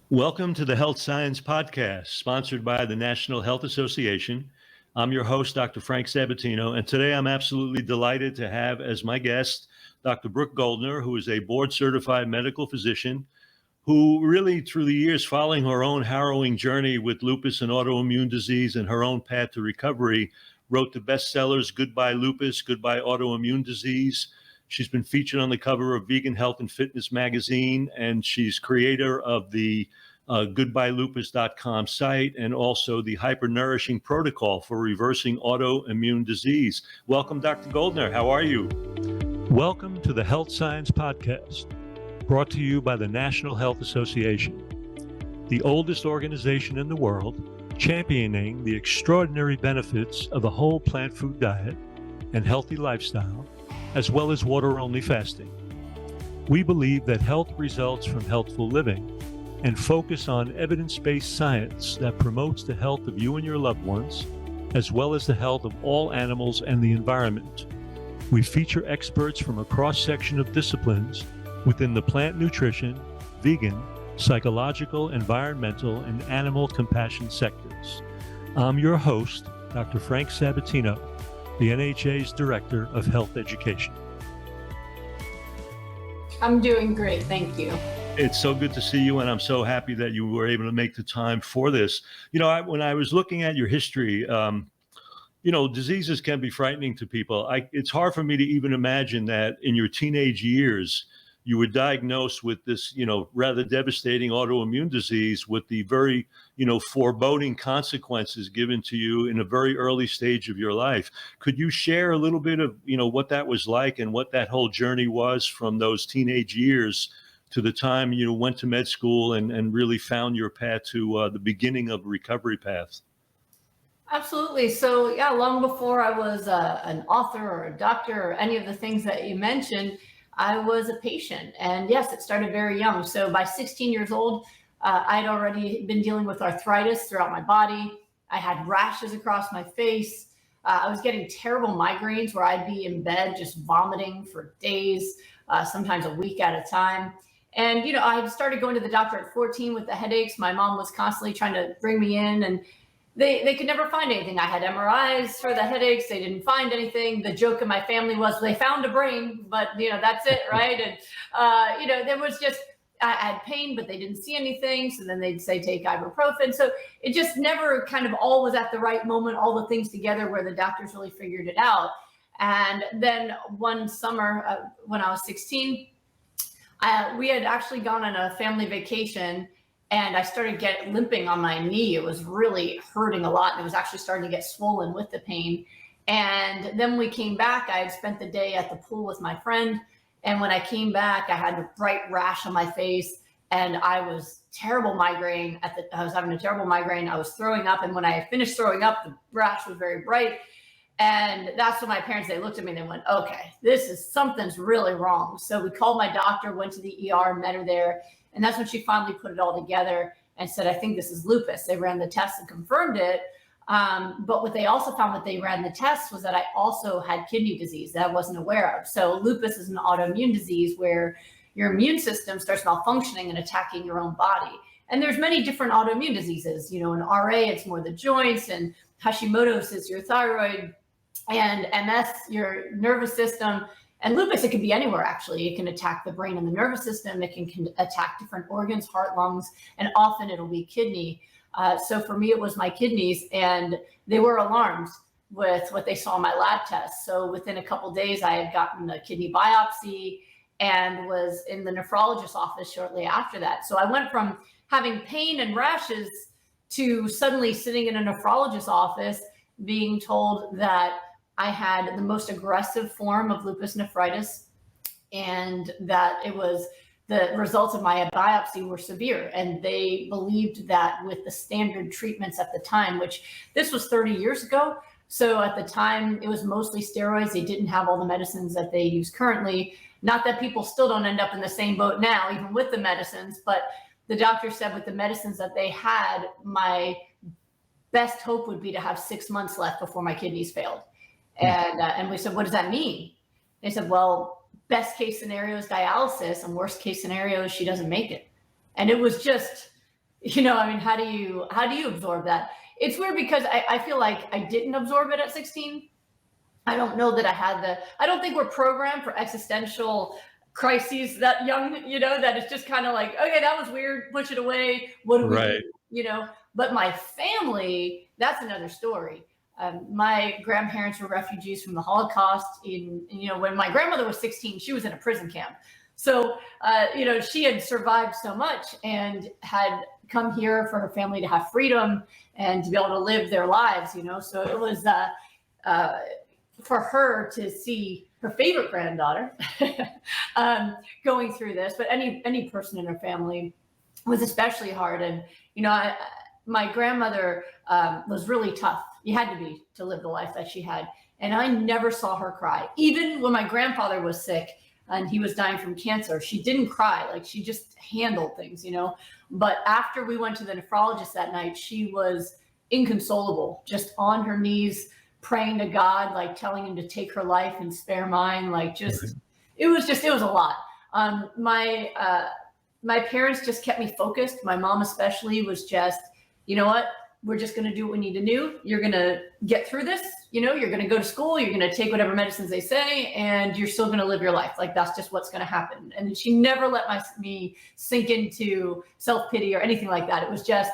Welcome to the Health Science Podcast, sponsored by the National Health Association. I'm your host, Dr. Frank Sabatino, and today I'm absolutely delighted to have as my guest Dr. Brooke Goldner, who is a board-certified medical physician who really, through the years, following her own harrowing journey with lupus and autoimmune disease and her own path to recovery, wrote the bestsellers Goodbye Lupus, Goodbye Autoimmune Disease. She's been featured on the cover of Vegan Health and Fitness magazine, and she's creator of the goodbyelupus.com site and also the Hyper-Nourishing protocol for reversing autoimmune disease. Welcome, Dr. Goldner. How are you? Welcome to the Health Science Podcast, brought to you by the National Health Association, the oldest organization in the world championing the extraordinary benefits of a whole plant food diet and healthy lifestyle, as well as water-only fasting. We believe that health results from healthful living and focus on evidence-based science that promotes the health of you and your loved ones, as well as the health of all animals and the environment. We feature experts from a cross-section of disciplines within the plant nutrition, vegan, psychological, environmental, and animal compassion sectors. I'm your host, Dr. Frank Sabatino, the NHA's Director of Health Education. I'm doing great, thank you. It's so good to see you, and I'm so happy that you were able to make the time for this. You know, when I was looking at your history, diseases can be frightening to people. It's hard for me to even imagine that in your teenage years, you were diagnosed with this, rather devastating autoimmune disease with the very, foreboding consequences given to you in a very early stage of your life. Could you share a little bit of, what that was like and what that whole journey was from those teenage years to the time you went to med school and really found your path to the beginning of a recovery path? Absolutely. So yeah, long before I was an author or a doctor or any of the things that you mentioned, I was a patient. And yes, it started very young. So by 16 years old, I'd already been dealing with arthritis throughout my body. I had rashes across my face. I was getting terrible migraines where I'd be in bed just vomiting for days, sometimes a week at a time. And, I had started going to the doctor at 14 with the headaches. My mom was constantly trying to bring me in, and they could never find anything. I had MRIs for the headaches. They didn't find anything. The joke in my family was they found a brain, but, that's it, right? And, there was just, I had pain, but they didn't see anything. So then they'd say, take ibuprofen. So it just never kind of all was at the right moment, all the things together where the doctors really figured it out. And then one summer when I was 16, we had actually gone on a family vacation, and I started limping on my knee. It was really hurting a lot, and it was actually starting to get swollen with the pain. And then we came back. I had spent the day at the pool with my friend, and when I came back, I had a bright rash on my face, and I was terrible migraine. I was having a terrible migraine. I was throwing up, and when I finished throwing up, the rash was very bright. And that's when my parents, they looked at me and they went, okay, something's really wrong. So we called my doctor, went to the ER, met her there. And that's when she finally put it all together and said, I think this is lupus. They ran the test and confirmed it. But what they also found when they ran the test was that I also had kidney disease that I wasn't aware of. So lupus is an autoimmune disease where your immune system starts malfunctioning and attacking your own body. And there's many different autoimmune diseases. In RA, it's more the joints, and Hashimoto's is your thyroid, and MS, your nervous system. And lupus, it can be anywhere, actually. It can attack the brain and the nervous system. It can attack different organs, heart, lungs, and often it'll be kidney. So for me, it was my kidneys, and they were alarmed with what they saw in my lab tests. So within a couple of days, I had gotten a kidney biopsy and was in the nephrologist's office shortly after that. So I went from having pain and rashes to suddenly sitting in a nephrologist's office being told that I had the most aggressive form of lupus nephritis, and that it was the results of my biopsy were severe. And they believed that with the standard treatments at the time, which this was 30 years ago. So at the time, it was mostly steroids. They didn't have all the medicines that they use currently. Not that people still don't end up in the same boat now, even with the medicines, but the doctor said with the medicines that they had, my best hope would be to have 6 months left before my kidneys failed. And we said, what does that mean? They said, well, best case scenario is dialysis, and worst case scenario is she doesn't make it. And it was just I mean, how do you absorb that? It's weird because I feel like I didn't absorb it at 16. I don't know that I don't think we're programmed for existential crises that young, that it's just kind of like, okay, that was weird, push it away. What do we do? Right. But my family, that's another story. My grandparents were refugees from the Holocaust. When my grandmother was 16, she was in a prison camp. So, she had survived so much and had come here for her family to have freedom and to be able to live their lives, So it was, for her to see her favorite granddaughter going through this, but any person in her family was especially hard. And my grandmother was really tough. You had to be to live the life that she had, and I never saw her cry. Even when my grandfather was sick and he was dying from cancer, she didn't cry. Like, she just handled things, But after we went to the nephrologist that night, she was inconsolable, just on her knees, praying to God, like telling him to take her life and spare mine. Like, it was a lot. My parents just kept me focused. My mom especially was just, you know what, we're just going to do what we need to do. You're going to get through this. You're going to go to school. You're going to take whatever medicines they say, and you're still going to live your life. Like, that's just what's going to happen. And she never let me sink into self-pity or anything like that. It was just,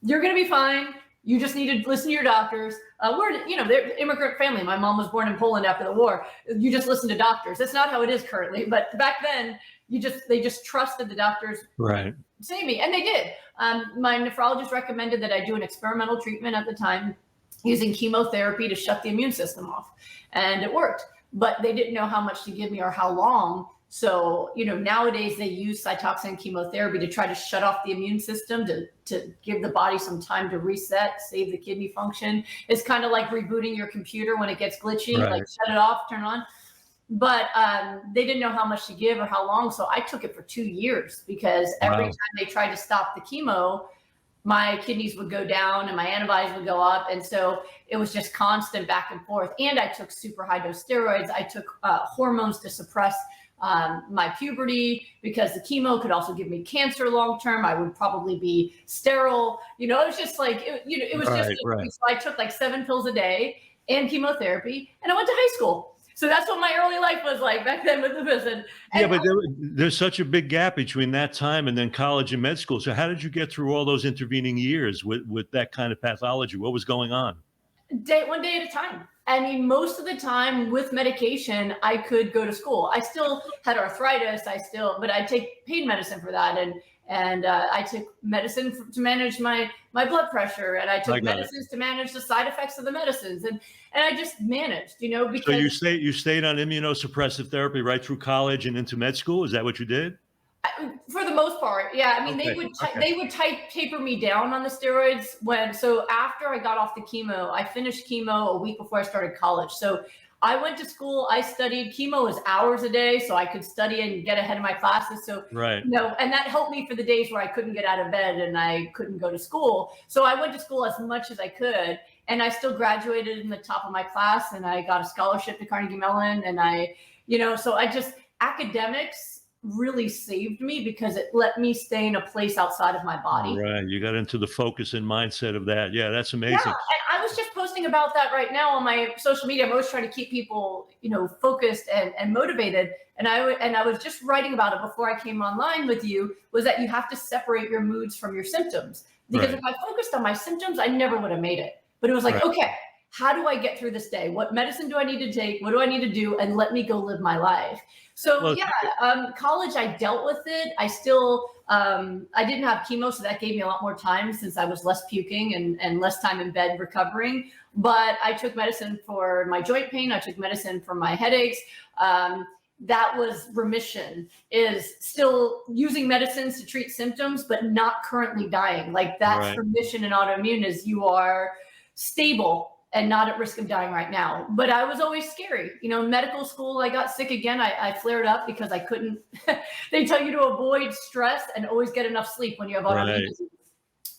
you're going to be fine. You just need to listen to your doctors. They're an immigrant family. My mom was born in Poland after the war. You just listen to doctors. That's not how it is currently. But back then, they just trusted the doctors. Right. Save me. And they did. My nephrologist recommended that I do an experimental treatment at the time using chemotherapy to shut the immune system off. And it worked. But they didn't know how much to give me or how long. So, nowadays they use Cytoxan chemotherapy to try to shut off the immune system, to give the body some time to reset, save the kidney function. It's kind of like rebooting your computer when it gets glitchy, Right. like shut it off, turn on. But they didn't know how much to give or how long. So I took it for 2 years because every time they tried to stop the chemo, my kidneys would go down and my antibodies would go up. And so it was just constant back and forth. And I took super high dose steroids. I took hormones to suppress my puberty, because the chemo could also give me cancer long term. I would probably be sterile. It was just like, it was just, Right. So I took like 7 pills a day and chemotherapy, and I went to high school. So that's what my early life was like back then with lupus. Yeah, but there's such a big gap between that time and then college and med school. So how did you get through all those intervening years with that kind of pathology? What was going on? One day at a time. I mean, most of the time with medication, I could go to school. I still had arthritis. But I take pain medicine for that. And I took medicine to manage my blood pressure, and I took medicines to manage the side effects of the medicines. And I just managed, because. So you stayed on immunosuppressive therapy right through college and into med school? Is that what you did? For the most part, yeah. I mean, Okay, they would taper me down on the steroids so after I got off the chemo, I finished chemo a week before I started college. So I went to school, I studied. Chemo was hours a day, so I could study and get ahead of my classes. So, right. And that helped me for the days where I couldn't get out of bed and I couldn't go to school. So I went to school as much as I could, and I still graduated in the top of my class, and I got a scholarship to Carnegie Mellon. And so academics really saved me because it let me stay in a place outside of my body. Right. You got into the focus and mindset of that. Yeah, that's amazing. Yeah, and I was just posting about that right now on my social media. I'm always trying to keep people, focused and motivated. And I was just writing about it before I came online with you, was that you have to separate your moods from your symptoms. Because if I focused on my symptoms, I never would have made it. But it was like, okay, how do I get through this day? What medicine do I need to take? What do I need to do? And let me go live my life. So college, I dealt with it. I still, I didn't have chemo, so that gave me a lot more time since I was less puking and less time in bed recovering. But I took medicine for my joint pain. I took medicine for my headaches. That was remission, is still using medicines to treat symptoms, but not currently dying. Like, that's remission in autoimmune, is you are stable and not at risk of dying right now. But I was always scary. In medical school, I got sick again. I flared up because I couldn't. They tell you to avoid stress and always get enough sleep when you have autoimmune disease.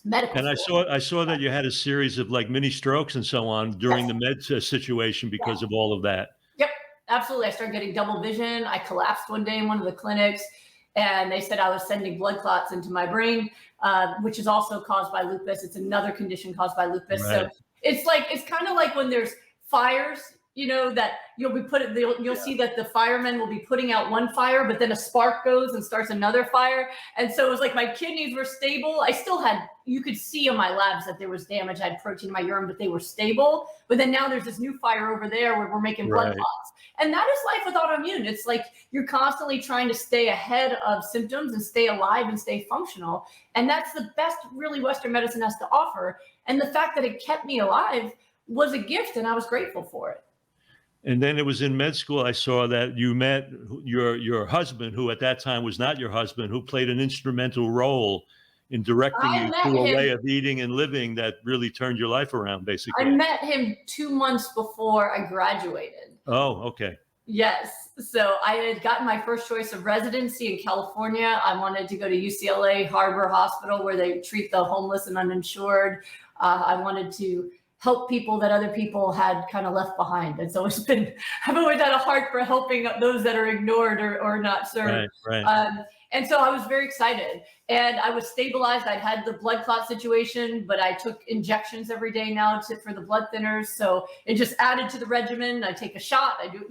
Medical and school. I saw that you had a series of like Ministrokes and so on during the med situation because of all of that. Yep, absolutely. I started getting double vision. I collapsed one day in one of the clinics. and they said I was sending blood clots into my brain, which is also caused by lupus. It's another condition caused by lupus. Right. So it's kind of like when there's fires, that you'll see that the firemen will be putting out one fire, but then a spark goes and starts another fire. And so it was like my kidneys were stable. I still had, you could see on my labs that there was damage. I had protein in my urine, but they were stable. But then now there's this new fire over there where we're making blood clots. And that is life with autoimmune. It's like you're constantly trying to stay ahead of symptoms and stay alive and stay functional. And that's the best really Western medicine has to offer. And the fact that it kept me alive was a gift, and I was grateful for it. And then it was in med school, I saw that you met your husband, who at that time was not your husband, who played an instrumental role in directing you to a way of eating and living that really turned your life around, basically. I met him 2 months before I graduated. Oh, okay. Yes. So I had gotten my first choice of residency in California. I wanted to go to UCLA Harbor Hospital, where they treat the homeless and uninsured. I wanted to help people that other people had kind of left behind. And so I've always had a heart for helping those that are ignored or not served. Right. And so I was very excited, and I was stabilized. I'd had the blood clot situation, but I took injections every day now for the blood thinners. So it just added to the regimen. I take a shot, I do,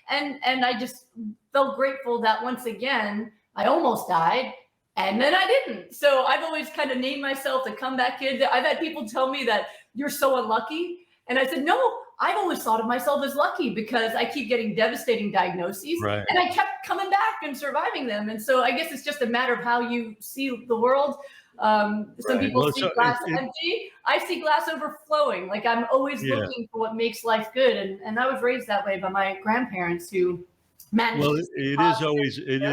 and I just felt grateful that once again, I almost died. And then I didn't. So I've always kind of named myself the comeback kid. I've had people tell me that you're so unlucky. And I said, no, I've always thought of myself as lucky because I keep getting devastating diagnoses, and I kept coming back and surviving them. And so I guess it's just a matter of how you see the world. Some people see glass empty. I see glass overflowing. Like I'm always looking for what makes life good. And I was raised that way by my grandparents who managed. Well, it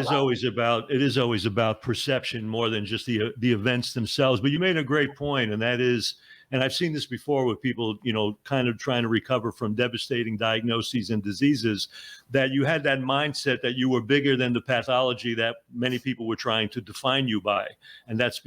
is always about perception more than just the events themselves. But you made a great point, and that is, and I've seen this before with people, kind of trying to recover from devastating diagnoses and diseases, that you had that mindset that you were bigger than the pathology that many people were trying to define you by. And that's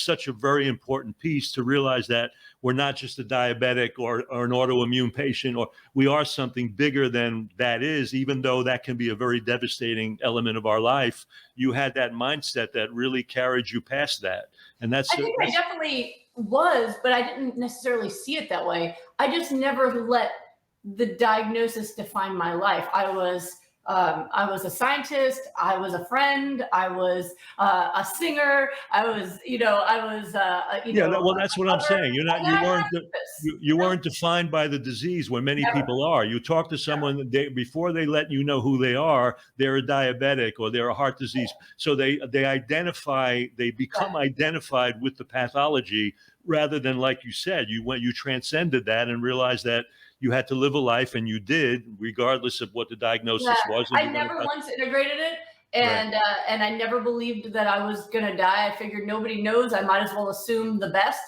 such a very important piece to realize that we're not just a diabetic or an autoimmune patient, or we are something bigger than that is, even though that can be a very devastating element of our life. You had that mindset that really carried you past that. And I definitely was, but I didn't necessarily see it that way. I just never let the diagnosis define my life. I was a scientist. I was a friend. I was a singer. Well, that's what I'm saying. You weren't defined by the disease when many people are. You talk to someone before they let you know who they are, they're a diabetic or they're a heart disease. So they become identified with the pathology rather than, like you said, you transcended that and realized that you had to live a life, and you did, regardless of what the diagnosis was. I never once integrated it, and I never believed that I was going to die. I figured nobody knows. I might as well assume the best.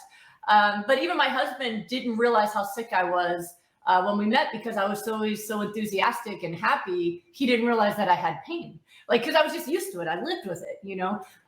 But even my husband didn't realize how sick I was when we met, because I was always so enthusiastic and happy. He didn't realize that I had pain, because I was just used to it. I lived with it,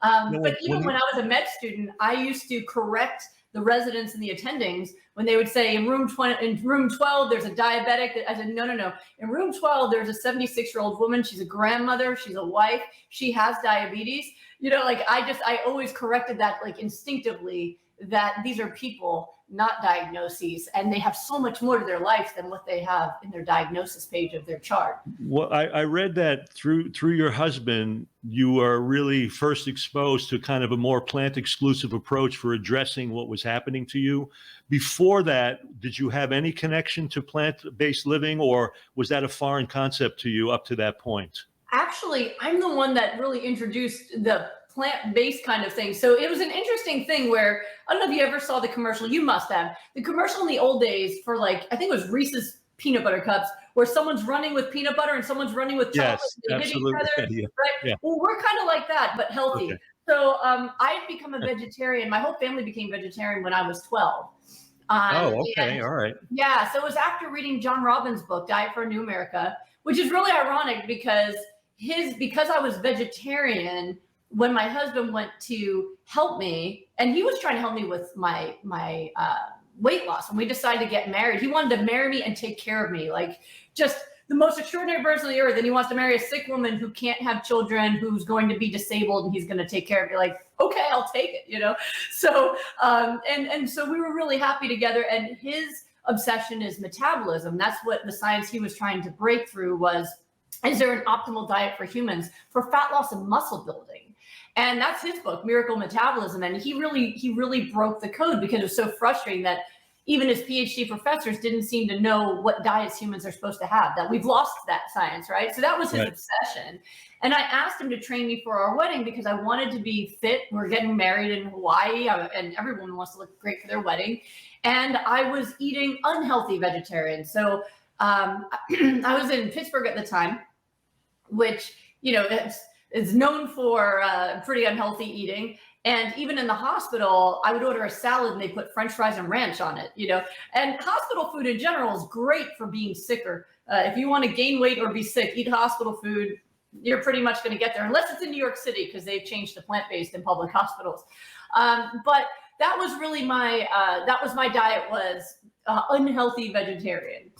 But even when I was a med student, I used to correct the residents and the attendings when they would say in room 12 there's a diabetic. I said no. In room 12 there's a 76-year-old woman. She's a grandmother. She's a wife. She has diabetes. I always corrected that, instinctively, that these are people, not diagnoses, and they have so much more to their life than what they have in their diagnosis page of their chart. Well, I read that through your husband, you were really first exposed to kind of a more plant-exclusive approach for addressing what was happening to you. Before that, did you have any connection to plant-based living, or was that a foreign concept to you up to that point? Actually, I'm the one that really introduced the plant-based kind of thing. So it was an interesting thing where, I don't know if you ever saw the commercial. You must have. The commercial in the old days for, I think it was Reese's peanut butter cups, where someone's running with peanut butter and someone's running with chocolate. Yes, and they absolutely. hit each other, Yeah. right? Yeah. Well, we're kind of like that, but healthy. Okay. So I've become a vegetarian. My whole family became vegetarian when I was 12. Okay. All right. Yeah. So it was after reading John Robbins' book, Diet for a New America, which is really ironic because I was vegetarian, when my husband went to help me, and he was trying to help me with my weight loss, when we decided to get married, he wanted to marry me and take care of me, just the most extraordinary person on the earth, and he wants to marry a sick woman who can't have children, who's going to be disabled, and he's going to take care of you. Like, okay, I'll take it, you know? So, and so we were really happy together, and his obsession is metabolism. That's what the science he was trying to break through was, is there an optimal diet for humans for fat loss and muscle building? And that's his book, Miracle Metabolism. And he really broke the code, because it was so frustrating that even his PhD professors didn't seem to know what diets humans are supposed to have, that we've lost that science, right? So that was his obsession. And I asked him to train me for our wedding because I wanted to be fit. We're getting married in Hawaii, and everyone wants to look great for their wedding. And I was eating unhealthy vegetarian. So I was in Pittsburgh at the time, which, you know, is known for pretty unhealthy eating. And even in the hospital, I would order a salad and they put French fries and ranch on it, you know. And hospital food in general is great for being sicker. If you want to gain weight or be sick, eat hospital food. You're pretty much going to get there, unless it's in New York City, because they've changed to plant-based in public hospitals. But that was really my diet was unhealthy vegetarian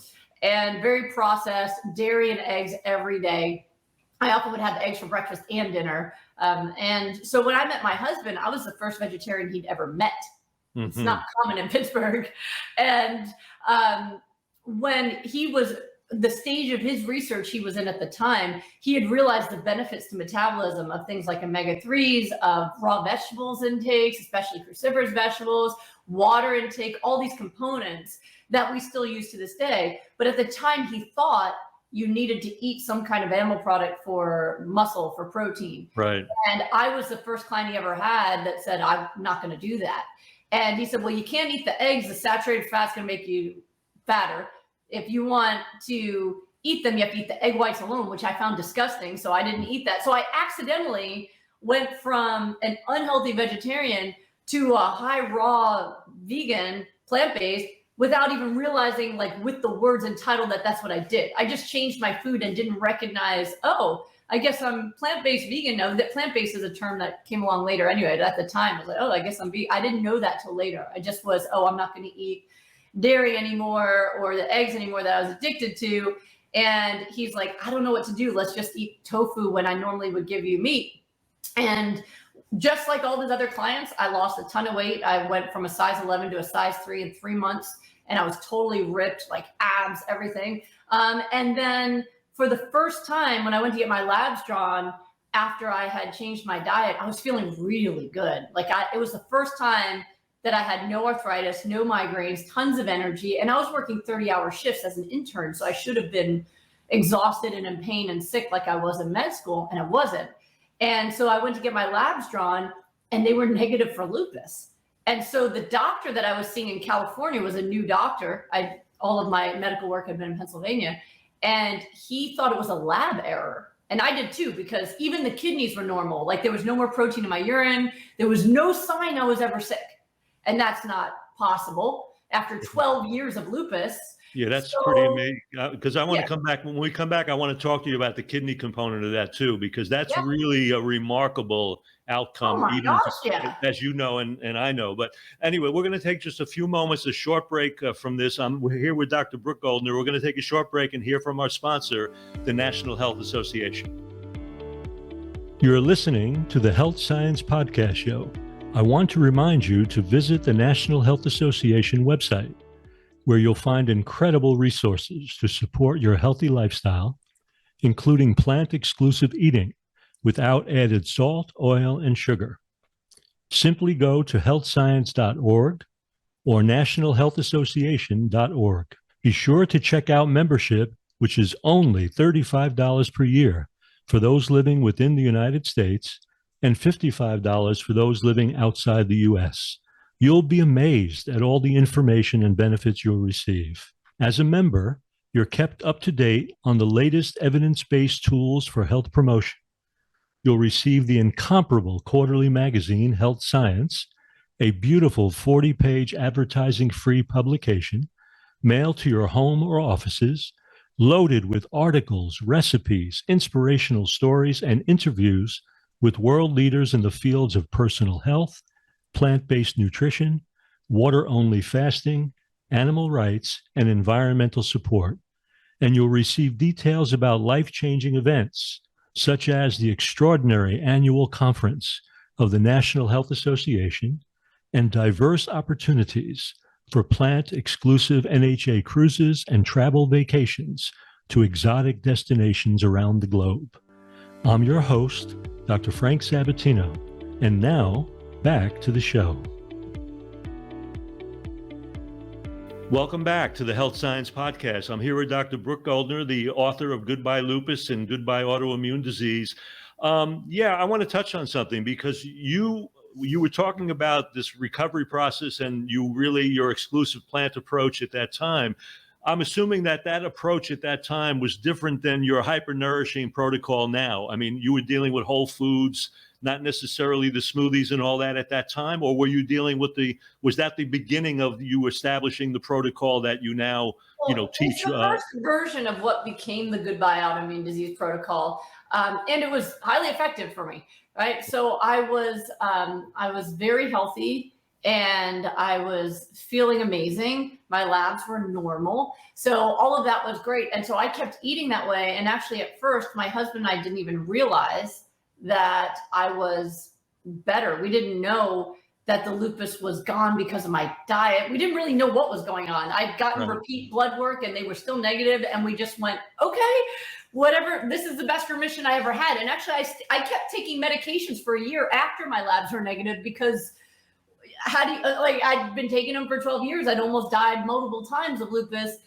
and very processed, dairy and eggs every day. I often would have eggs for breakfast and dinner. And so when I met my husband, I was the first vegetarian he'd ever met. Mm-hmm. It's not common in Pittsburgh. And when he was the stage of his research he was in at the time, he had realized the benefits to metabolism of things like omega-3s, of raw vegetables intakes, especially cruciferous vegetables, water intake, all these components that we still use to this day. But at the time, he thought you needed to eat some kind of animal product for muscle, for protein. Right. And I was the first client he ever had that said, I'm not going to do that. And he said, well, you can't eat the eggs. The saturated fat's going to make you fatter. If you want to eat them, you have to eat the egg whites alone, which I found disgusting. So I didn't eat that. So I accidentally went from an unhealthy vegetarian to a high raw vegan, plant-based, without even realizing, like, with the words entitled, that that's what I did. I just changed my food and didn't recognize, oh, I guess I'm plant-based vegan now. That plant-based is a term that came along later anyway. At the time, I was like, oh, I guess I'm vegan. I didn't know that till later. I just was, oh, I'm not going to eat dairy anymore or the eggs anymore that I was addicted to. And he's like, I don't know what to do. Let's just eat tofu when I normally would give you meat. And just like all his other clients, I lost a ton of weight. I went from a size 11 to a size 3 in 3 months. And I was totally ripped, like abs, everything. And then for the first time, when I went to get my labs drawn after I had changed my diet, I was feeling really good. Like it was the first time that I had no arthritis, no migraines, tons of energy. And I was working 30-hour shifts as an intern. So I should have been exhausted and in pain and sick like I was in med school, and I wasn't. And so I went to get my labs drawn, and they were negative for lupus. And so the doctor that I was seeing in California was a new doctor. All of my medical work had been in Pennsylvania, and he thought it was a lab error. And I did too, because even the kidneys were normal. Like there was no more protein in my urine. There was no sign I was ever sick. And that's not possible after 12 years of lupus. Yeah, that's pretty amazing. Because I want to come back. When we come back, I want to talk to you about the kidney component of that too, because that's really a remarkable outcome, as you know, and I know. But anyway, we're going to take just a few moments, a short break from this. We're here with Dr. Brooke Goldner. We're going to take a short break and hear from our sponsor, the National Health Association. You're listening to the Health Science Podcast Show. I want to remind you to visit the National Health Association website, where you'll find incredible resources to support your healthy lifestyle, including plant-exclusive eating without added salt, oil, and sugar. Simply go to healthscience.org or nationalhealthassociation.org. Be sure to check out membership, which is only $35 per year for those living within the United States and $55 for those living outside the U.S. You'll be amazed at all the information and benefits you'll receive. As a member, you're kept up to date on the latest evidence-based tools for health promotion. You'll receive the incomparable quarterly magazine, Health Science, a beautiful 40-page advertising-free publication mailed to your home or offices, loaded with articles, recipes, inspirational stories, and interviews with world leaders in the fields of personal health, plant-based nutrition, water-only fasting, animal rights, and environmental support. and you'll receive details about life-changing events, such as the extraordinary annual conference of the National Health Association and diverse opportunities for plant-exclusive NHA cruises and travel vacations to exotic destinations around the globe. I'm your host, Dr. Frank Sabatino, and now back to the show. Welcome back to the Health Science Podcast. I'm here with Dr. Brooke Goldner, the author of Goodbye Lupus and Goodbye Autoimmune Disease. I want to touch on something because you were talking about this recovery process and your exclusive plant approach at that time. I'm assuming that approach at that time was different than your hyper-nourishing protocol now. I mean, you were dealing with whole foods, not necessarily the smoothies and all that at that time, or were you dealing with was that the beginning of you establishing the protocol that you now, teach? It's the first version of what became the Goodbye Autoimmune Disease protocol. And it was highly effective for me, right? So I was very healthy and I was feeling amazing. My labs were normal. So all of that was great. And so I kept eating that way. And actually at first, my husband and I didn't even realize that I was better. We didn't know that the lupus was gone because of my diet. We didn't really know what was going on. I'd gotten repeat blood work and they were still negative. And we just went, okay, whatever, this is the best remission I ever had. And actually I kept taking medications for a year after my labs were negative because I'd been taking them for 12 years. I'd almost died multiple times of lupus.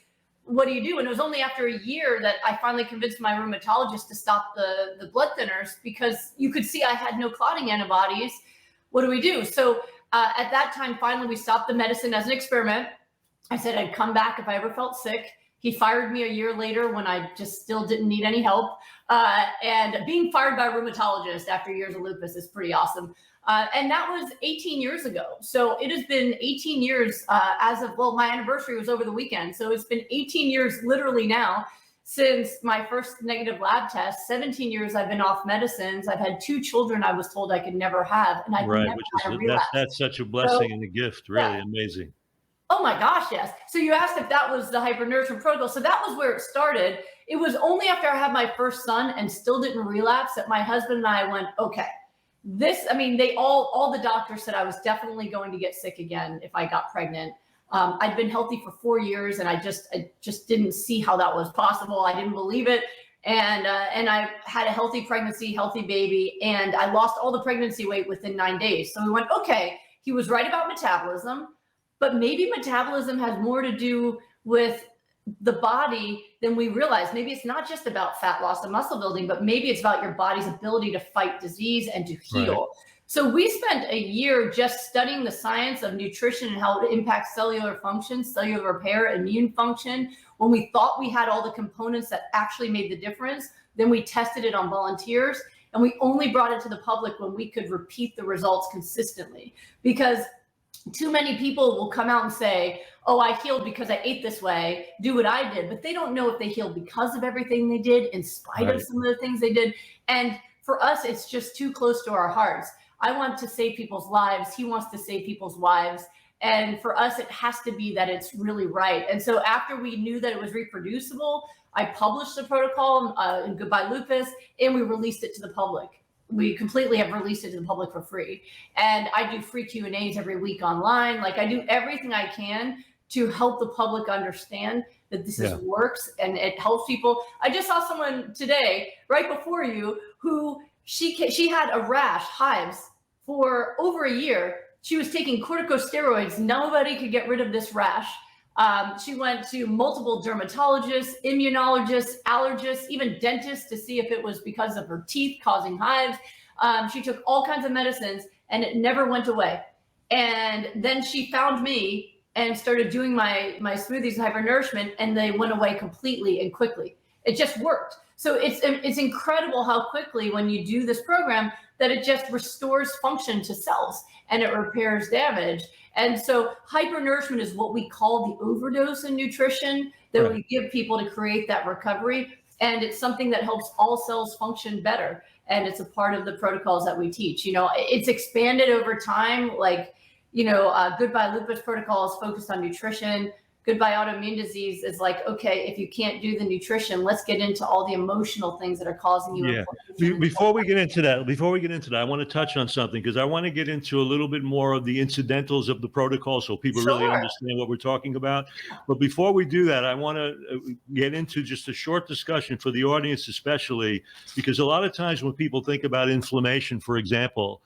What do you do? And it was only after a year that I finally convinced my rheumatologist to stop the blood thinners because you could see I had no clotting antibodies. What do we do? So at that time, finally, we stopped the medicine as an experiment. I said I'd come back if I ever felt sick. He fired me a year later when I just still didn't need any help. And being fired by a rheumatologist after years of lupus is pretty awesome. And that was 18 years ago. So it has been 18 years my anniversary was over the weekend. So it's been 18 years literally now since my first negative lab test. 17 years I've been off medicines. I've had 2 children I was told I could never have. And I've never had a relapse. That's such a blessing and a gift, really amazing. Oh my gosh, yes. So you asked if that was the hyper-nourishment protocol. So that was where it started. It was only after I had my first son and still didn't relapse that my husband and I went, okay, all the doctors said I was definitely going to get sick again if I got pregnant. I'd been healthy for 4 years and I just didn't see how that was possible. I didn't believe it. And I had a healthy pregnancy, healthy baby, and I lost all the pregnancy weight within 9 days. So we went, okay, he was right about metabolism, but maybe metabolism has more to do with the body than we realize. Maybe it's not just about fat loss and muscle building, but maybe it's about your body's ability to fight disease and to heal. Right. So we spent a year just studying the science of nutrition and how it impacts cellular function, cellular repair, immune function. When we thought we had all the components that actually made the difference, then we tested it on volunteers, and we only brought it to the public when we could repeat the results consistently. Because too many people will come out and say, oh, I healed because I ate this way, do what I did, but they don't know if they healed because of everything they did, in spite of some of the things they did. And for us, it's just too close to our hearts. I want to save people's lives. He wants to save people's wives. And for us, it has to be that it's really right. And so after we knew that it was reproducible, I published the protocol in Goodbye Lupus, and we released it to the public. We completely have released it to the public for free. And I do free Q&As every week online. Like, I do everything I can to help the public understand that this works and it helps people. I just saw someone today, right before you, who she had a rash, hives, for over a year. She was taking corticosteroids. Nobody could get rid of this rash. She went to multiple dermatologists, immunologists, allergists, even dentists to see if it was because of her teeth causing hives. She took all kinds of medicines and it never went away. And then she found me and started doing my smoothies and hyper-nourishment, and they went away completely and quickly. It just worked. So it's incredible how quickly, when you do this program, that it just restores function to cells and it repairs damage. And so hyper-nourishment is what we call the overdose in nutrition that we give people to create that recovery. And it's something that helps all cells function better. And it's a part of the protocols that we teach. You know, it's expanded over time. Like, Goodbye Lupus protocol is focused on nutrition. goodbye autoimmune disease is like, okay, if you can't do the nutrition, let's get into all the emotional things that are causing you Yeah. inflammation. Before we get into that, I want to touch on something because I want to get into a little bit more of the incidentals of the protocol so people really Sure. understand what we're talking about. But before we do that, I want to get into just a short discussion for the audience, especially because a lot of times when people think about inflammation, for example,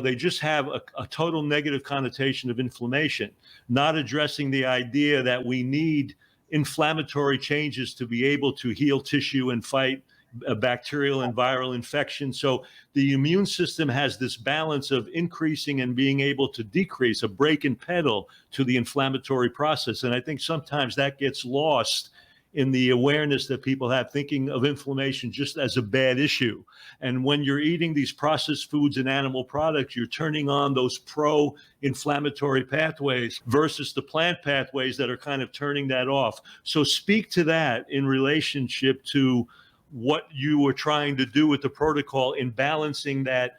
they just have a total negative connotation of inflammation, not addressing the idea that we need inflammatory changes to be able to heal tissue and fight a bacterial and viral infection. So the immune system has this balance of increasing and being able to decrease, a brake and pedal to the inflammatory process. And I think sometimes that gets lost in the awareness that people have, thinking of inflammation just as a bad issue. And when you're eating these processed foods and animal products, you're turning on those pro-inflammatory pathways versus the plant pathways that are kind of turning that off. So speak to that in relationship to what you were trying to do with the protocol in balancing that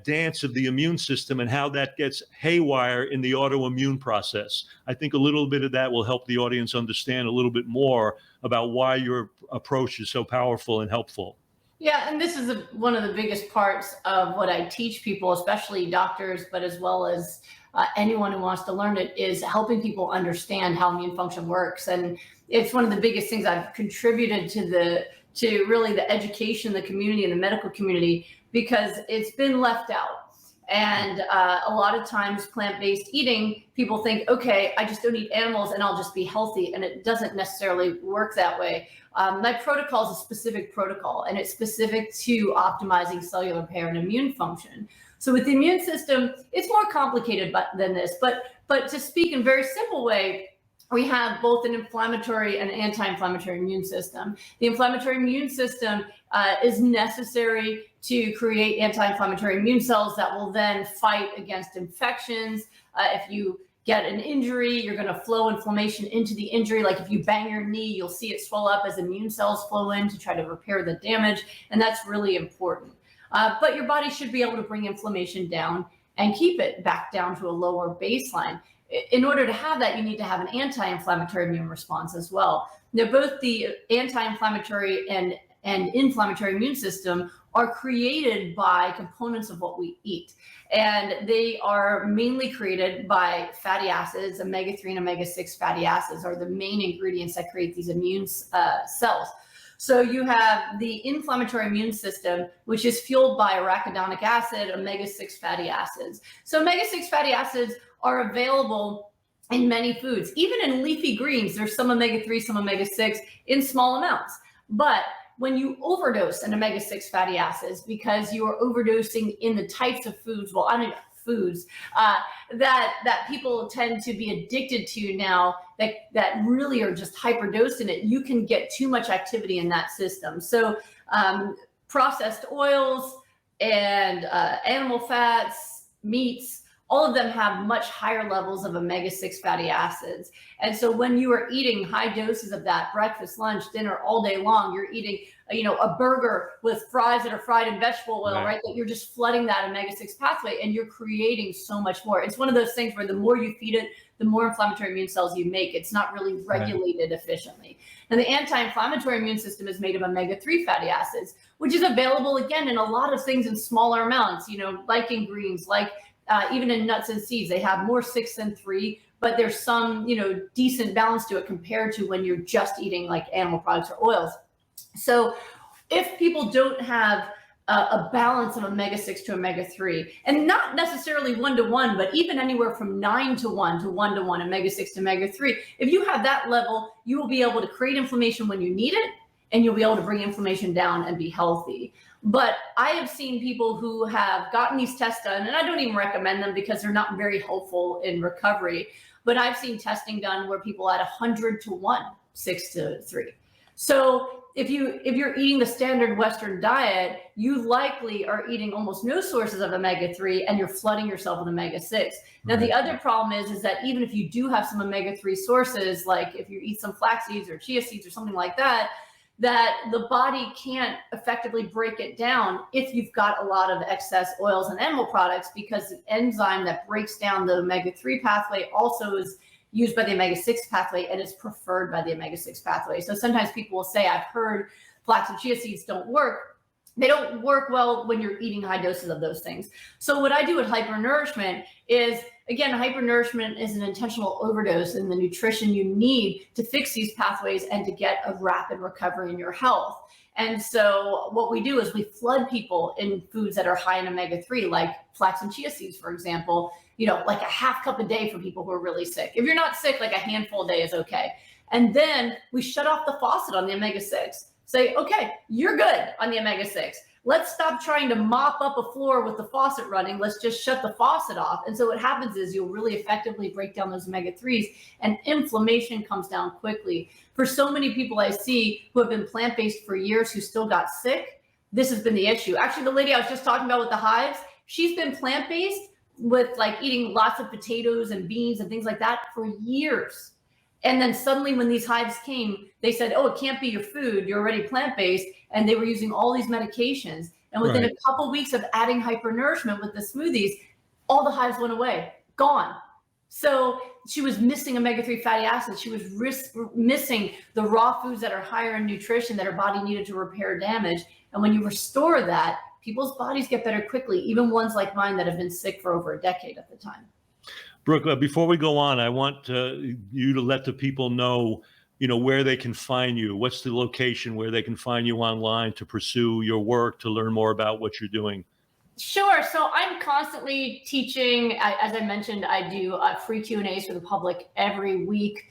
dance of the immune system and how that gets haywire in the autoimmune process. I think a little bit of that will help the audience understand a little bit more about why your approach is so powerful and helpful. Yeah, and this is one of the biggest parts of what I teach people, especially doctors, but as well as anyone who wants to learn it, is helping people understand how immune function works. And it's one of the biggest things I've contributed to really the education, the community, and the medical community, because it's been left out. And a lot of times plant-based eating, people think, okay, I just don't eat animals and I'll just be healthy. And it doesn't necessarily work that way. My protocol is a specific protocol, and it's specific to optimizing cellular repair and immune function. So with the immune system, it's more complicated than this. But to speak in a very simple way, we have both an inflammatory and anti-inflammatory immune system. The inflammatory immune system is necessary to create anti-inflammatory immune cells that will then fight against infections. If you get an injury, you're going to flow inflammation into the injury. Like if you bang your knee, you'll see it swell up as immune cells flow in to try to repair the damage. And that's really important. But your body should be able to bring inflammation down and keep it back down to a lower baseline. In order to have that, you need to have an anti-inflammatory immune response as well. Now, both the anti-inflammatory and inflammatory immune system are created by components of what we eat. And they are mainly created by fatty acids. Omega-3 and omega-6 fatty acids are the main ingredients that create these immune cells. So you have the inflammatory immune system, which is fueled by arachidonic acid, omega-6 fatty acids. So omega-6 fatty acids are available in many foods. Even in leafy greens, there's some omega-3, some omega-6 in small amounts. But when you overdose in omega-6 fatty acids, because you are overdosing in the types of foods, that people tend to be addicted to now, that really are just hyperdosed in it, you can get too much activity in that system. So processed oils and animal fats, meats, all of them have much higher levels of omega-6 fatty acids. And so when you are eating high doses of that, breakfast, lunch, dinner, all day long, you're eating, a burger with fries that are fried in vegetable oil, right? That you're just flooding that omega-6 pathway and you're creating so much more. It's one of those things where the more you feed it, the more inflammatory immune cells you make. It's not really regulated efficiently. And the anti-inflammatory immune system is made of omega-3 fatty acids, which is available again in a lot of things in smaller amounts, like in greens, like even in nuts and seeds. They have more 6 than 3, but there's some, decent balance to it compared to when you're just eating like animal products or oils. So if people don't have a balance of omega-6 to omega-3, and not necessarily 1-to-1, but even anywhere from 9-to-1 to 1-to-1, omega-6 to omega-3, if you have that level, you will be able to create inflammation when you need it, and you'll be able to bring inflammation down and be healthy. But I have seen people who have gotten these tests done, and I don't even recommend them because they're not very helpful in recovery. But I've seen testing done where people at 100-to-1, 6-to-3. So if you're eating the standard Western diet, you likely are eating almost no sources of omega-3, and you're flooding yourself with omega-6. Now, the other problem is that even if you do have some omega-3 sources, like if you eat some flax seeds or chia seeds or something like that, that the body can't effectively break it down if you've got a lot of excess oils and animal products, because the enzyme that breaks down the omega-3 pathway also is used by the omega-6 pathway, and it's preferred by the omega-6 pathway. So sometimes people will say, I've heard flax and chia seeds don't work. They don't work well when you're eating high doses of those things. So what I do with hyper-nourishment is, again, hyper-nourishment is an intentional overdose in the nutrition you need to fix these pathways and to get a rapid recovery in your health. And so what we do is we flood people in foods that are high in omega-3, like flax and chia seeds, for example, like a half cup a day for people who are really sick. If you're not sick, like a handful a day is okay. And then we shut off the faucet on the omega-6. Say, okay, you're good on the omega-6. Let's stop trying to mop up a floor with the faucet running. Let's just shut the faucet off. And so what happens is you'll really effectively break down those omega-3s, and inflammation comes down quickly. For so many people I see who have been plant-based for years who still got sick, this has been the issue. Actually, the lady I was just talking about with the hives, she's been plant-based with like eating lots of potatoes and beans and things like that for years. And then suddenly when these hives came, they said, oh, it can't be your food. You're already plant-based. And they were using all these medications. And within a couple weeks of adding hyper-nourishment with the smoothies, all the hives went away, gone. So she was missing omega-3 fatty acids. She was missing the raw foods that are higher in nutrition that her body needed to repair damage. And when you restore that, people's bodies get better quickly, even ones like mine that have been sick for over a decade at the time. Brooke, before we go on, I want you to let the people know, where they can find you. What's the location where they can find you online to pursue your work, to learn more about what you're doing? Sure. So I'm constantly teaching. As I mentioned, I do free Q&As for the public every week,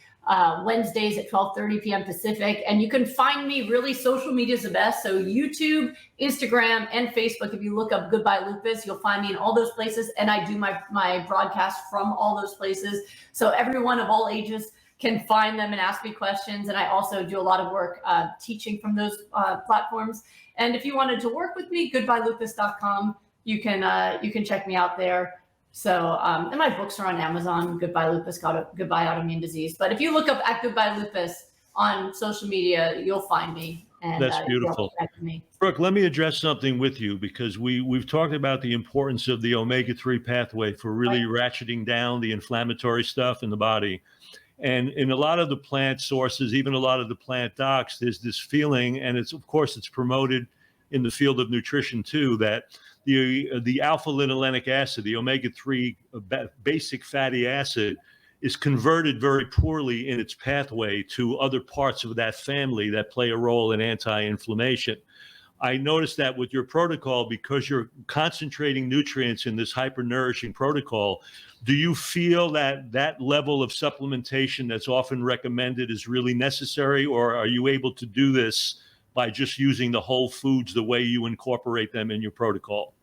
Wednesdays at 12:30 p.m. Pacific. And you can find me, really, social media is the best. So YouTube, Instagram, and Facebook. If you look up Goodbye Lupus, you'll find me in all those places. And I do my broadcast from all those places. So everyone of all ages can find them and ask me questions. And I also do a lot of work teaching from those platforms. And if you wanted to work with me, goodbyelupus.com. You can check me out there. So, and my books are on Amazon, Goodbye Lupus, Goodbye Autoimmune Disease. But if you look up at Goodbye Lupus on social media, you'll find me. And that's beautiful. Brooke, let me address something with you, because we've talked about the importance of the omega-3 pathway for really ratcheting down the inflammatory stuff in the body. And in a lot of the plant sources, even a lot of the plant docs, there's this feeling, and it's promoted in the field of nutrition too, that the alpha linolenic acid, the omega-3 basic fatty acid, is converted very poorly in its pathway to other parts of that family that play a role in anti-inflammation. I noticed that with your protocol, because you're concentrating nutrients in this hyper-nourishing protocol, do you feel that that level of supplementation that's often recommended is really necessary, or are you able to do this by just using the whole foods the way you incorporate them in your protocol?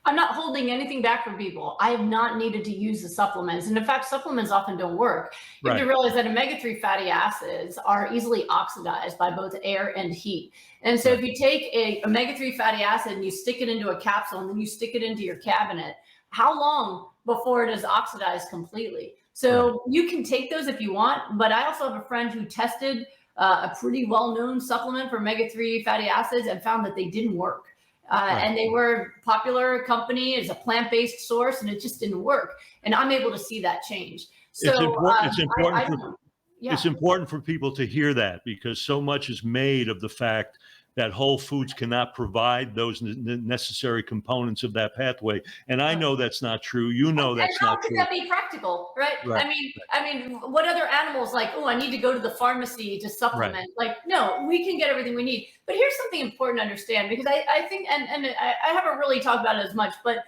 I'm not holding anything back from people. I have not needed to use the supplements. And in fact, supplements often don't work. You have to realize that omega-3 fatty acids are easily oxidized by both air and heat. And so if you take a omega-3 fatty acid and you stick it into a capsule and then you stick it into your cabinet, how long before it is oxidized completely? So you can take those if you want, but I also have a friend who tested a pretty well-known supplement for omega-3 fatty acids and found that they didn't work. And they were a popular company, it's a plant-based source, and it just didn't work. And I'm able to see that change. So it's important for people to hear that, because so much is made of the fact that whole foods cannot provide those necessary components of that pathway. And I know that's not true. You know that's not true. How could that be practical, right? I mean, what other animals like, oh, I need to go to the pharmacy to supplement? Like, no, we can get everything we need. But here's something important to understand, because I think, and I haven't really talked about it as much, but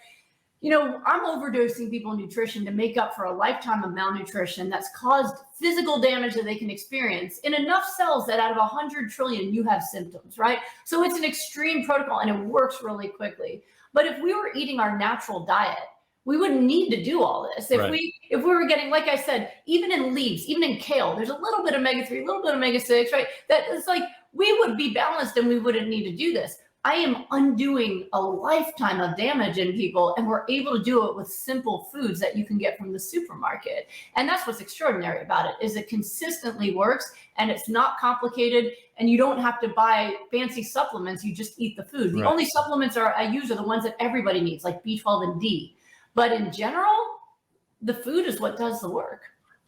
I'm overdosing people in nutrition to make up for a lifetime of malnutrition that's caused physical damage that they can experience in enough cells that out of 100 trillion, you have symptoms, right? So it's an extreme protocol and it works really quickly. But if we were eating our natural diet, we wouldn't need to do all this. If we were getting, like I said, even in leaves, even in kale, there's a little bit of omega-3, a little bit of omega-6, right? That it's like we would be balanced and we wouldn't need to do this. I am undoing a lifetime of damage in people, and we're able to do it with simple foods that you can get from the supermarket. And that's what's extraordinary about it, is it consistently works and it's not complicated, and you don't have to buy fancy supplements. You just eat the food. The only supplements I use are the ones that everybody needs, like B12 and D. But in general, the food is what does the work.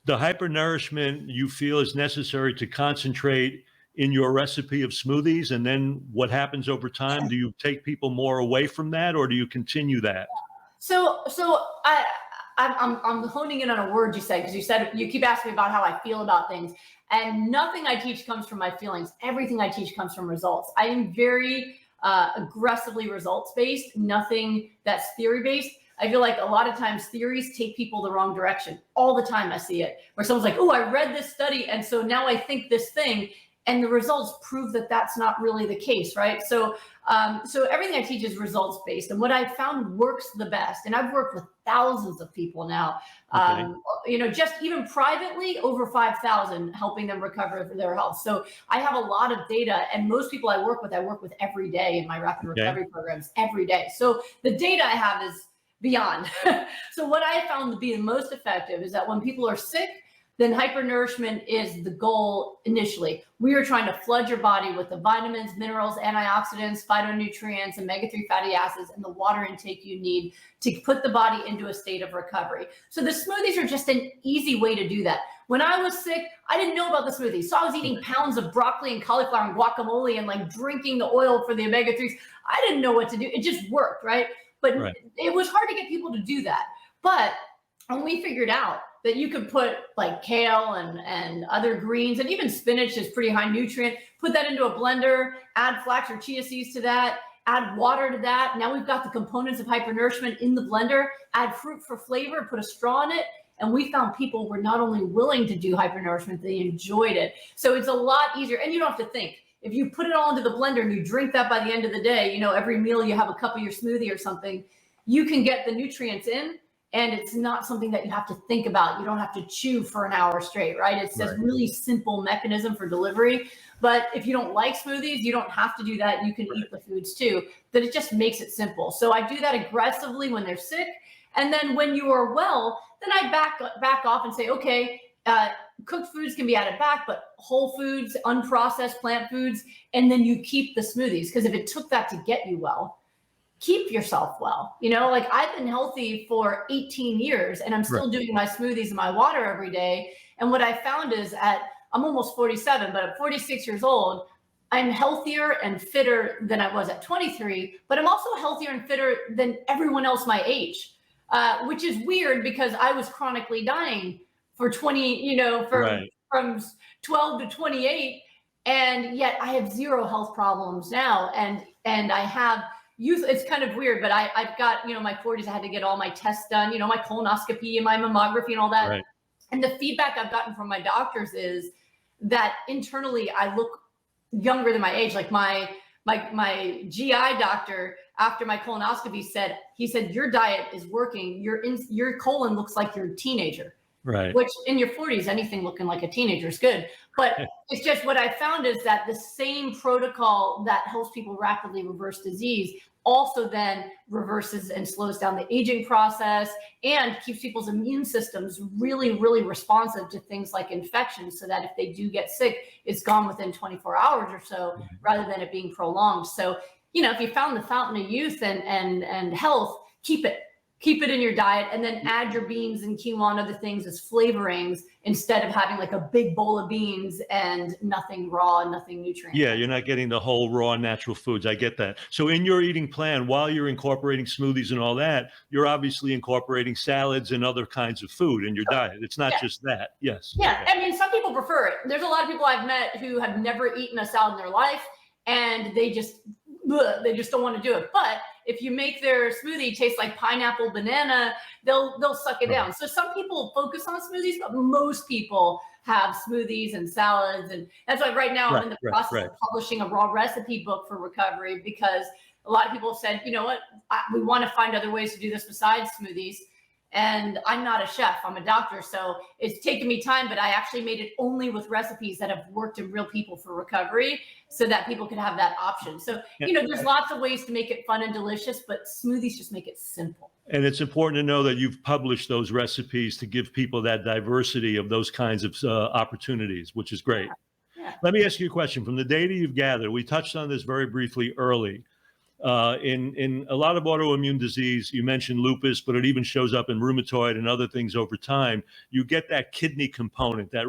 the hyper-nourishment you feel is necessary to concentrate in your recipe of smoothies, and then what happens over time? Do you take people more away from that, or do you continue that? I'm honing in on a word you said, because you said, you keep asking me about how I feel about things, and nothing I teach comes from my feelings. Everything I teach comes from results. I am very aggressively results based, nothing that's theory based. I feel like a lot of times theories take people the wrong direction. All the time I see it, where someone's like, oh, I read this study, and so now I think this thing, and the results prove that that's not really the case, right? So everything I teach is results based, and what I've found works the best, and I've worked with thousands of people now, Okay. just even privately, over 5,000, helping them recover their health. So I have a lot of data, and most people I work with every day in my rapid recovery programs, every day. So the data I have is beyond. So what I found to be the most effective is that when people are sick, then hypernourishment is the goal initially. We are trying to flood your body with the vitamins, minerals, antioxidants, phytonutrients, omega-3 fatty acids, and the water intake you need to put the body into a state of recovery. So the smoothies are just an easy way to do that. When I was sick, I didn't know about the smoothies. So I was eating pounds of broccoli and cauliflower and guacamole and like drinking the oil for the omega-3s. I didn't know what to do. It just worked, right? But it was hard to get people to do that. But when we figured out that you could put like kale and other greens, and even spinach is pretty high nutrient, put that into a blender, add flax or chia seeds to that, add water to that. Now we've got the components of hypernourishment in the blender, add fruit for flavor, put a straw in it. And we found people were not only willing to do hypernourishment, they enjoyed it. So it's a lot easier, and you don't have to think. If you put it all into the blender and you drink that by the end of the day, every meal you have a cup of your smoothie or something, you can get the nutrients in, and it's not something that you have to think about. You don't have to chew for an hour straight, right? It's this really simple mechanism for delivery. But if you don't like smoothies, you don't have to do that. You can eat the foods too, but it just makes it simple. So I do that aggressively when they're sick. And then when you are well, then I back off and say, okay, cooked foods can be added back, but whole foods, unprocessed plant foods, and then you keep the smoothies. Because if it took that to get you well, keep yourself well. Like I've been healthy for 18 years and I'm still doing my smoothies and my water every day. And what I found is I'm almost 47, but at 46 years old, I'm healthier and fitter than I was at 23, but I'm also healthier and fitter than everyone else my age, which is weird because I was chronically dying for 20, from 12 to 28. And yet I have zero health problems now. And I have youth. It's kind of weird, but I've got, my 40s, I had to get all my tests done, my colonoscopy and my mammography and all that. Right. And the feedback I've gotten from my doctors is that internally I look younger than my age. Like my GI doctor, after my colonoscopy, said, your diet is working. Your colon looks like you're a teenager. Right. Which in your 40s, anything looking like a teenager is good. But it's just what I found is that the same protocol that helps people rapidly reverse disease also then reverses and slows down the aging process and keeps people's immune systems really, really responsive to things like infections, so that if they do get sick, it's gone within 24 hours or so, rather than it being prolonged. So, if you found the fountain of youth and health, keep it in your diet, and then add your beans and quinoa and other things as flavorings, instead of having like a big bowl of beans and nothing raw and nothing nutrient. Yeah, you're not getting the whole raw natural foods. I get that. So in your eating plan, while you're incorporating smoothies and all that, you're obviously incorporating salads and other kinds of food in your diet. It's not just that. Yes. Yeah. Okay. I mean, some people prefer it. There's a lot of people I've met who have never eaten a salad in their life, and they just don't want to do it. But if you make their smoothie taste like pineapple, banana, they'll suck it down. So some people focus on smoothies, but most people have smoothies and salads. And that's why right now I'm in the process of publishing a raw recipe book for recovery, because a lot of people have said, you know what, we want to find other ways to do this besides smoothies. And I'm not a chef, I'm a doctor. So it's taken me time, but I actually made it only with recipes that have worked in real people for recovery, so that people could have that option. So, there's lots of ways to make it fun and delicious, but smoothies just make it simple. And it's important to know that you've published those recipes to give people that diversity of those kinds of opportunities, which is great. Yeah. Let me ask you a question. From the data you've gathered, we touched on this very briefly early. In a lot of autoimmune disease, you mentioned lupus, but it even shows up in rheumatoid and other things over time. You get that kidney component, that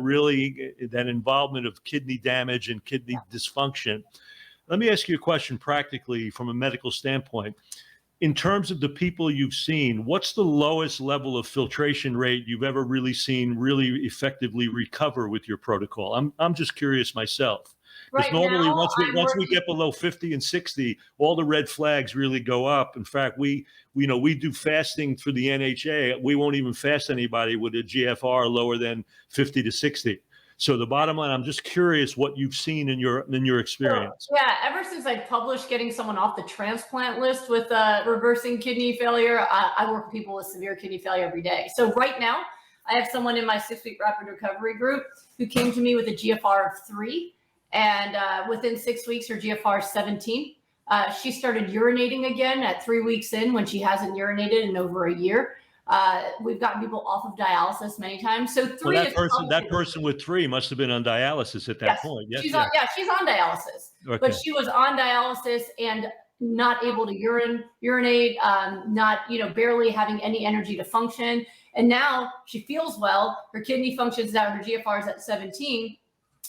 involvement of kidney damage and kidney dysfunction. Let me ask you a question practically from a medical standpoint. In terms of the people you've seen, what's the lowest level of filtration rate you've ever really seen really effectively recover with your protocol? I'm just curious myself. Because Right normally now, once we get below 50 and 60, all the red flags really go up. In fact, we do fasting for the NHA. We won't even fast anybody with a GFR lower than 50 to 60. So the bottom line, I'm just curious what you've seen in your experience. So, yeah, ever since I published getting someone off the transplant list with reversing kidney failure, I work with people with severe kidney failure every day. So right now, I have someone in my 6-week rapid recovery group who came to me with a GFR of 3. And within 6 weeks, her GFR is 17. She started urinating again at 3 weeks in when she hasn't urinated in over a year. We've gotten people off of dialysis many times. So 3 Well, is that person with 3 must have been on dialysis at that point. Yes, she's on dialysis. Okay. But she was on dialysis and not able to urinate, not, barely having any energy to function. And now she feels well. Her kidney functions now. Her GFR is at 17.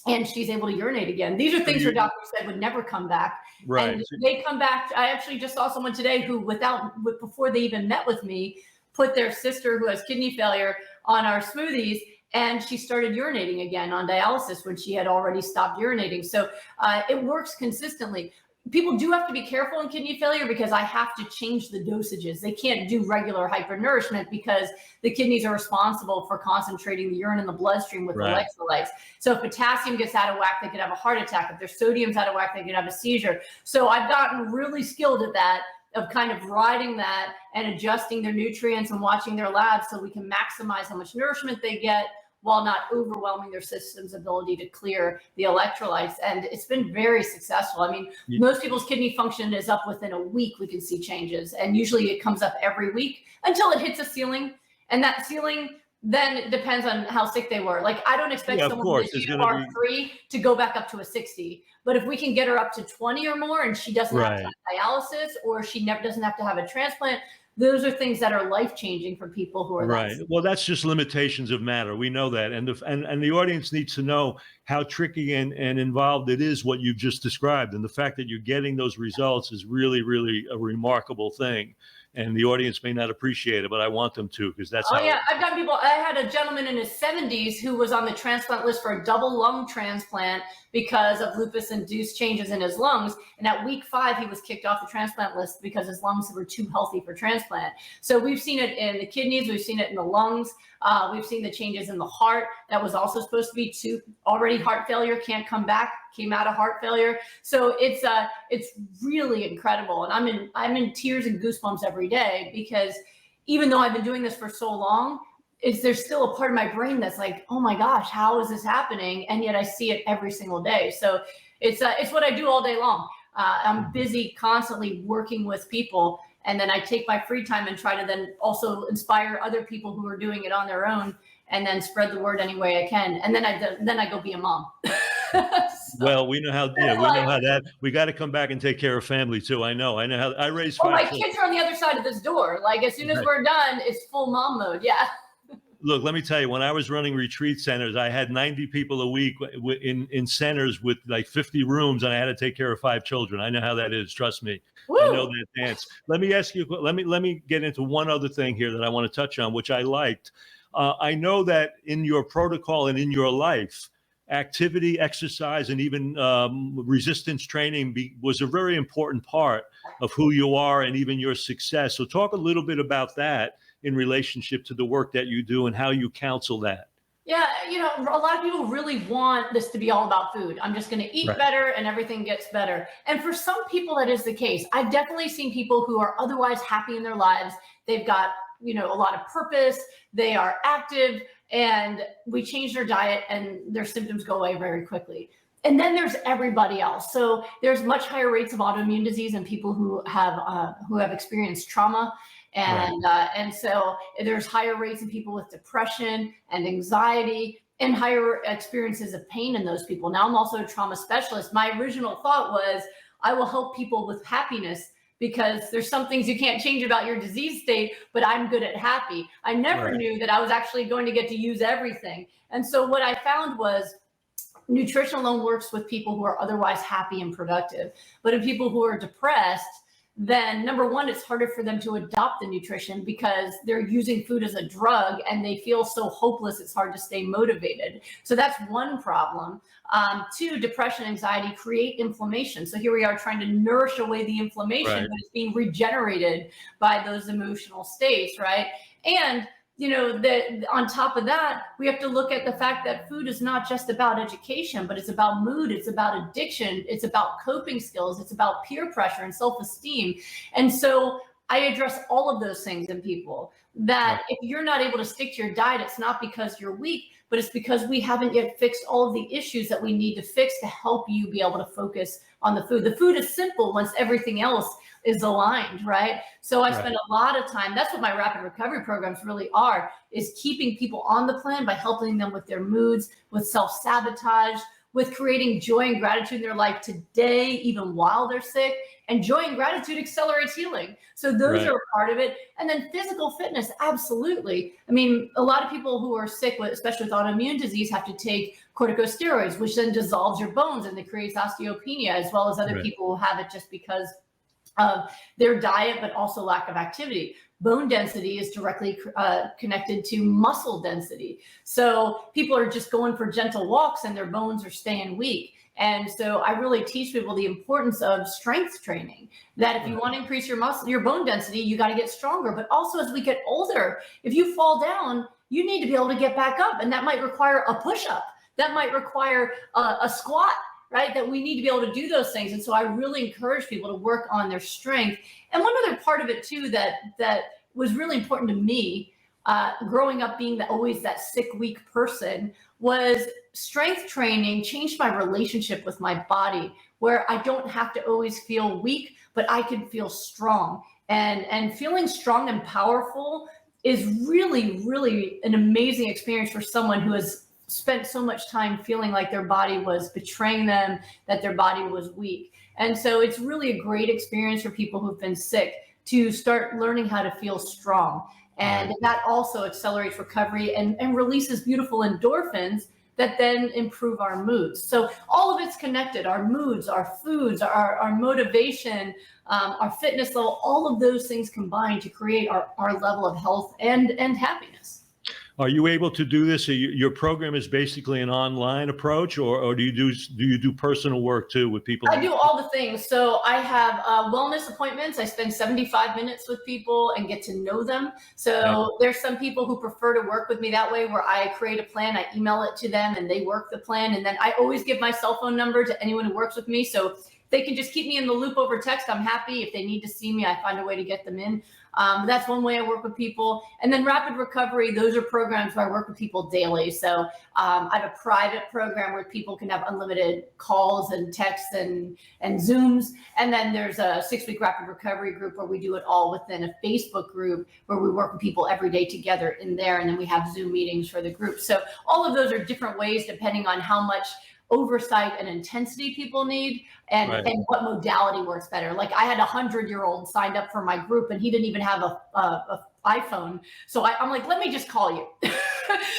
And she's able to urinate again. These are things her doctor said would never come back. Right. And they come back. I actually just saw someone today who, before they even met with me, put their sister who has kidney failure on our smoothies, and she started urinating again on dialysis when she had already stopped urinating. So it works consistently. People do have to be careful in kidney failure because I have to change the dosages. They can't do regular hyper-nourishment because the kidneys are responsible for concentrating the urine in the bloodstream with electrolytes. So if potassium gets out of whack, they could have a heart attack. If their sodium's out of whack, they could have a seizure. So I've gotten really skilled at that, of kind of riding that and adjusting their nutrients and watching their labs so we can maximize how much nourishment they get while not overwhelming their system's ability to clear the electrolytes. And it's been very successful. I mean, most people's kidney function is up within a week. We can see changes. And usually it comes up every week until it hits a ceiling. And that ceiling then depends on how sick they were. Like, I don't expect someone with a GFR 3 to go back up to a 60. But if we can get her up to 20 or more and she doesn't have to have dialysis, or she never doesn't have to have a transplant, those are things that are life-changing for people who are right. Well, that's just limitations of matter. We know that. And the audience needs to know how tricky and involved it is, what you've just described. And the fact that you're getting those results is really, really a remarkable thing. And the audience may not appreciate it, but I want them to, because that's I've got people. I had a gentleman in his 70s who was on the transplant list for a double lung transplant because of lupus-induced changes in his lungs. And at week 5, he was kicked off the transplant list because his lungs were too healthy for transplant. So we've seen it in the kidneys. We've seen it in the lungs. We've seen the changes in the heart. That was also supposed to be already heart failure, can't come back, came out of heart failure. So it's really incredible. And I'm in tears and goosebumps every day, because even though I've been doing this for so long, there's still a part of my brain that's like, oh my gosh, how is this happening? And yet I see it every single day. So it's what I do all day long. I'm busy constantly working with people. And then I take my free time and try to then also inspire other people who are doing it on their own, and then spread the word any way I can. And then I go be a mom. Well, we know how that, we got to come back and take care of family too. I know how I raise 5 my kids are on the other side of this door. Like, as soon as we're done, it's full mom mode. Yeah. Look, let me tell you, when I was running retreat centers, I had 90 people a week in centers with like 50 rooms, and I had to take care of 5 children. I know how that is. Trust me. Woo! I know that dance. Let me ask you, let me get into one other thing here that I want to touch on, which I liked. I know that in your protocol and in your life, activity, exercise, and even resistance training was a very important part of who you are and even your success. So talk a little bit about that in relationship to the work that you do and how you counsel that. Yeah, a lot of people really want this to be all about food. I'm just going to eat better and everything gets better. And for some people, that is the case. I've definitely seen people who are otherwise happy in their lives. They've got, a lot of purpose. They are active, and we change their diet and their symptoms go away very quickly. And then there's everybody else. So there's much higher rates of autoimmune disease in people who have experienced trauma. And so there's higher rates in people with depression and anxiety, and higher experiences of pain in those people. Now, I'm also a trauma specialist. My original thought was I will help people with happiness, because there's some things you can't change about your disease state, but I'm good at happy. I never Right. knew that I was actually going to get to use everything. And so what I found was nutrition alone works with people who are otherwise happy and productive. But in people who are depressed, then number one, it's harder for them to adopt the nutrition because they're using food as a drug and they feel so hopeless, it's hard to stay motivated. So that's one problem. Two, depression, anxiety create inflammation. So here we are trying to nourish away the inflammation, Right. but it's being regenerated by those emotional states, right? And that on top of that, we have to look at the fact that food is not just about education, but it's about mood, it's about addiction, it's about coping skills, it's about peer pressure and self-esteem. And so I address all of those things in people that if you're not able to stick to your diet, it's not because you're weak, but it's because we haven't yet fixed all of the issues that we need to fix to help you be able to focus on the food. The food is simple once everything else is aligned, right? So I spend a lot of time, that's what my rapid recovery programs really are, is keeping people on the plan by helping them with their moods, with self-sabotage, with creating joy and gratitude in their life today, even while they're sick. And joy and gratitude accelerates healing. So those are a part of it. And then physical fitness, absolutely. I mean, a lot of people who are sick, especially with autoimmune disease, have to take corticosteroids, which then dissolves your bones and it creates osteopenia, as well as other people who have it just because of their diet, but also lack of activity. Bone density is directly connected to muscle density. So people are just going for gentle walks and their bones are staying weak. And so I really teach people the importance of strength training, that if you want to increase your bone density, you got to get stronger. But also as we get older, if you fall down, you need to be able to get back up. And that might require a push-up. That might require a squat, right? That we need to be able to do those things. And so I really encourage people to work on their strength. And one other part of it too, that was really important to me, growing up being always that sick, weak person, was strength training changed my relationship with my body, where I don't have to always feel weak, but I can feel strong. And feeling strong and powerful is really, really an amazing experience for someone who has spent so much time feeling like their body was betraying them, that their body was weak. And so it's really a great experience for people who've been sick to start learning how to feel strong. And that also accelerates recovery and releases beautiful endorphins that then improve our moods. So all of it's connected: our moods, our foods, our motivation, our fitness level, all of those things combine to create our level of health and happiness. Are you able to do this? Your program is basically an online approach, or do you do personal work too with people? I do all the things. So I have wellness appointments. I spend 75 minutes with people and get to know them. So there's some people who prefer to work with me that way, where I create a plan, I email it to them, and they work the plan. And then I always give my cell phone number to anyone who works with me. So they can just keep me in the loop over text. I'm happy. If they need to see me, I find a way to get them in. That's one way I work with people. And then rapid recovery, those are programs where I work with people daily. So I have a private program where people can have unlimited calls and texts and Zooms. And then there's a 6-week rapid recovery group where we do it all within a Facebook group where we work with people every day together in there. And then we have Zoom meetings for the group. So all of those are different ways depending on how much oversight and intensity people need and what modality works better. Like I had a 100-year-old signed up for my group and he didn't even have a iPhone. So I'm like, let me just call you.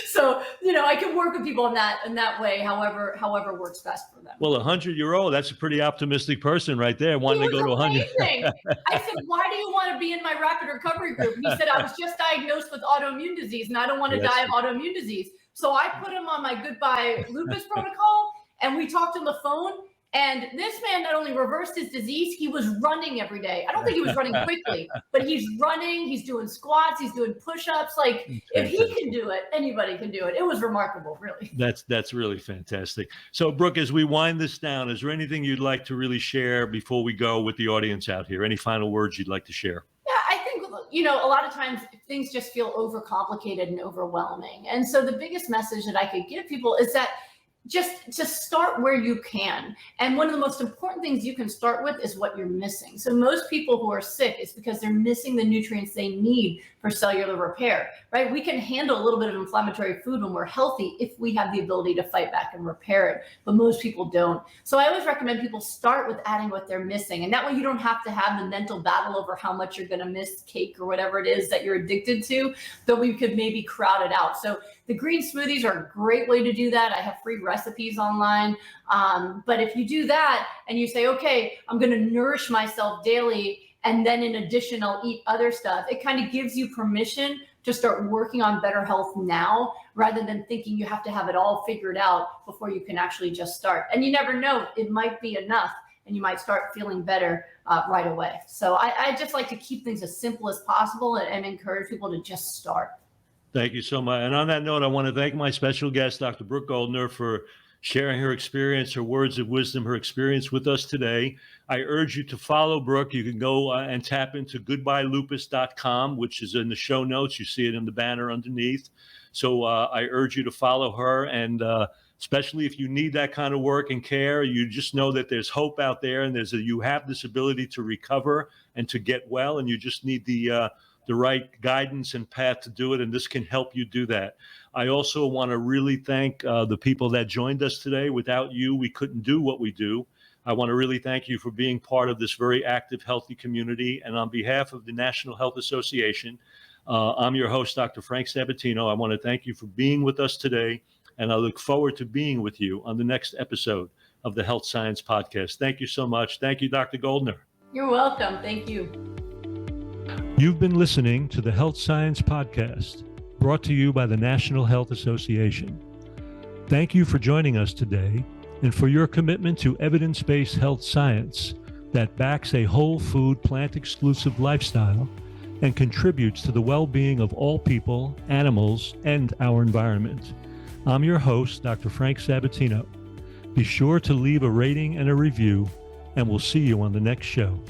So, I can work with people in that way, however works best for them. Well, 100-year-old, that's a pretty optimistic person right there, wanting to go to 100. I said, why do you want to be in my rapid recovery group? And he said, I was just diagnosed with autoimmune disease and I don't want to die of autoimmune disease. So I put him on my goodbye lupus protocol and we talked on the phone. And this man not only reversed his disease, he was running every day. I don't think he was running quickly, but he's running, he's doing squats, he's doing push-ups. Like if he can do it, anybody can do it. It was remarkable, really. That's really fantastic. So Brooke, as we wind this down, is there anything you'd like to really share before we go with the audience out here? Any final words you'd like to share? Yeah, I think, a lot of times things just feel overcomplicated and overwhelming. And so the biggest message that I could give people is that just to start where you can. And one of the most important things you can start with is what you're missing. So most people who are sick, it's because they're missing the nutrients they need for cellular repair, right? We can handle a little bit of inflammatory food when we're healthy if we have the ability to fight back and repair it, but most people don't. So I always recommend people start with adding what they're missing, and that way you don't have to have the mental battle over how much you're going to miss cake or whatever it is that you're addicted to, though we could maybe crowd it out. So the green smoothies are a great way to do that. I have free recipes online. But if you do that and you say, okay, I'm going to nourish myself daily, and then in addition, I'll eat other stuff, it kind of gives you permission to start working on better health now, rather than thinking you have to have it all figured out before you can actually just start. And you never know, it might be enough and you might start feeling better right away. So I just like to keep things as simple as possible and encourage people to just start. Thank you so much. And on that note, I want to thank my special guest, Dr. Brooke Goldner, for sharing her experience, her words of wisdom, her experience with us today. I urge you to follow Brooke. You can go and tap into goodbyelupus.com, which is in the show notes. You see it in the banner underneath. So I urge you to follow her. And especially if you need that kind of work and care, you just know that there's hope out there, and you have this ability to recover and to get well, and you just need the right guidance and path to do it, and this can help you do that. I also want to really thank the people that joined us today. Without you, we couldn't do what we do. I want to really thank you for being part of this very active, healthy community. And on behalf of the National Health Association, I'm your host, Dr. Frank Sabatino. I want to thank you for being with us today, and I look forward to being with you on the next episode of the Health Science Podcast. Thank you so much. Thank you, Dr. Goldner. You're welcome. Thank you. You've been listening to the Health Science Podcast, brought to you by the National Health Association. Thank you for joining us today and for your commitment to evidence-based health science that backs a whole food, plant-exclusive lifestyle and contributes to the well-being of all people, animals, and our environment. I'm your host, Dr. Frank Sabatino. Be sure to leave a rating and a review, and we'll see you on the next show.